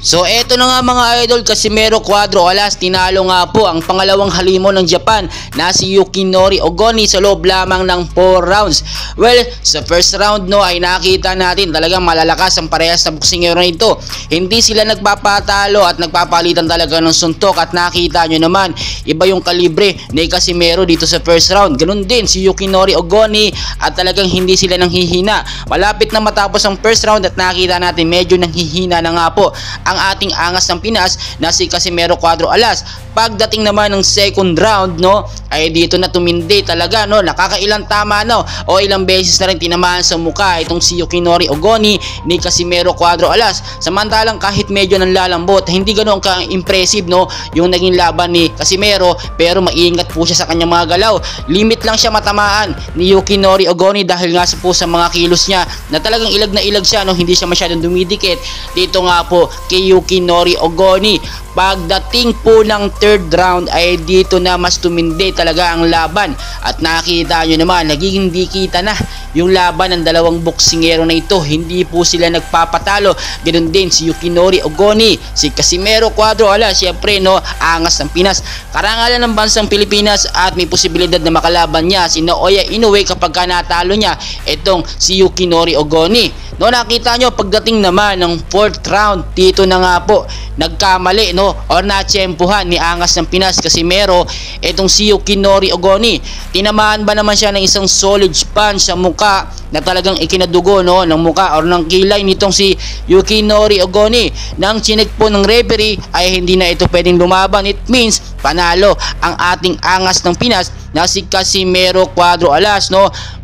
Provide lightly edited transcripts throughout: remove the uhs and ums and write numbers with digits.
So eto na nga mga idol, Casimero Cuadro Alas tinalo nga po ang pangalawang halimo ng Japan na si Yukinori Ogoni sa loob lamang ng 4 rounds. Well, sa first round ay nakita natin talagang malalakas ang parehas na boksingero nito. Hindi sila nagpapatalo at nagpapalitan talaga ng suntok at nakita nyo naman iba yung kalibre ni Casimero dito sa first round. Ganun din si Yukinori Ogoni at talagang hindi sila nanghihina. Malapit na matapos ang first round at nakita natin medyo nanghihina na nga po ang ating angas ng Pinas na si Casimero Cuadro Alas. Pagdating naman ng second round ay dito na tumindi talaga nakakailang tama o ilang beses na rin tinamaan sa mukha itong si Yukinori Ogoni ni Casimero Cuadro Alas. Samantalang kahit medyo nanlalambot, hindi ganoon ka-impressive yung naging laban ni Casimero, pero maingat po siya sa kanyang mga galaw. Limit lang siya matamaan ni Yukinori Ogoni dahil nga po sa mga kilos niya na talagang ilag na ilag siya hindi siya masyadong dumidikit dito nga po kay Yukinori Ogoni. Pagdating po ng third round ay dito na mas tumindi talaga ang laban at nakita nyo naman nagiging dikita na yung laban ng dalawang boksingero na ito. Hindi po sila nagpapatalo. Ganoon din si Yukinori Ogoni, si Casimero Cuadro Alas, syempre angas ng Pinas, karangalan ng bansang Pilipinas at may posibilidad na makalaban niya si Naoya Inoue kapag natalo niya itong si Yukinori Ogoni. Nakita nyo pagdating naman ng fourth round, dito na nga po nagkamali or natsyempuhan ni angas ng Pinas Casimero itong si Yukinori Ogoni. Tinamaan ba naman siya ng isang solid punch sa muka na talagang ikinadugo ng muka or ng kilay nitong si Yukinori Ogoni. Nang chinek po ng referee ay hindi na ito pwedeng lumaban. It means panalo ang ating angas ng Pinas na si Casimero Cuadro Alas.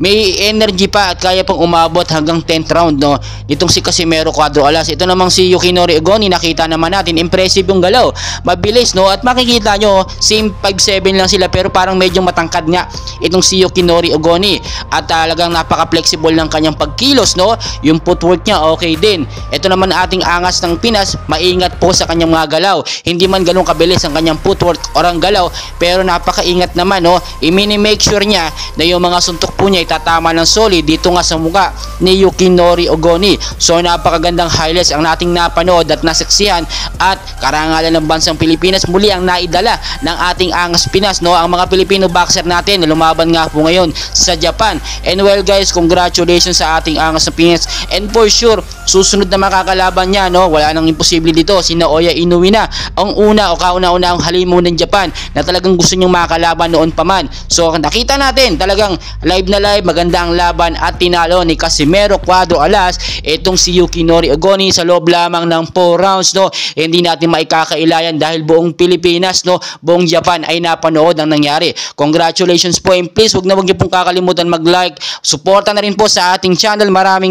May energy pa at kaya pang umabot hanggang 10th round itong si Casimero Cuadro Alas. Ito namang si Yukinori Ogoni, nakita naman natin impressive yung galaw, mabilis at makikita nyo same 5'7" lang sila pero parang medyo matangkad nga itong si Yukinori Ogoni at talagang napaka-flexible ng kanyang pagkilos. Yung footwork niya okay din. Ito naman ating angas ng Pinas, maingat po sa kanyang mga galaw. Hindi man ganun kabilis ang kanyang footwork or ang galaw pero napakaingat naman. I-mini-make sure niya na yung mga suntok po niya itatama ng solid dito nga sa mukha ni Yukinori Ogoni. So napakagandang highlights ang nating napanood at nasaksihan at karangalan ng bansang Pilipinas muli ang naidala ng ating angas Pinas. Ang mga Pilipino boxer natin na lumaban nga po ngayon sa Japan. And well guys, congratulations sa ating angas ng Pinas, and for sure susunod na makakalaban niya wala nang imposible dito. Si Naoya Inoue na ang una o kauna-una ang halimo ng Japan na talagang gusto niyong makakalaban noon pa man. So nakita natin talagang live na live, maganda ang laban at tinalo ni Casimero Cuadro Alas itong si Yukinori Ogoni sa loob lamang ng 4 rounds. Hindi natin maikakailayan dahil buong Pilipinas buong Japan ay napanood ang nangyari. Congratulations po, and please huwag niyo pong kakalimutan mag-like, suporta na rin po sa ating channel. Maraming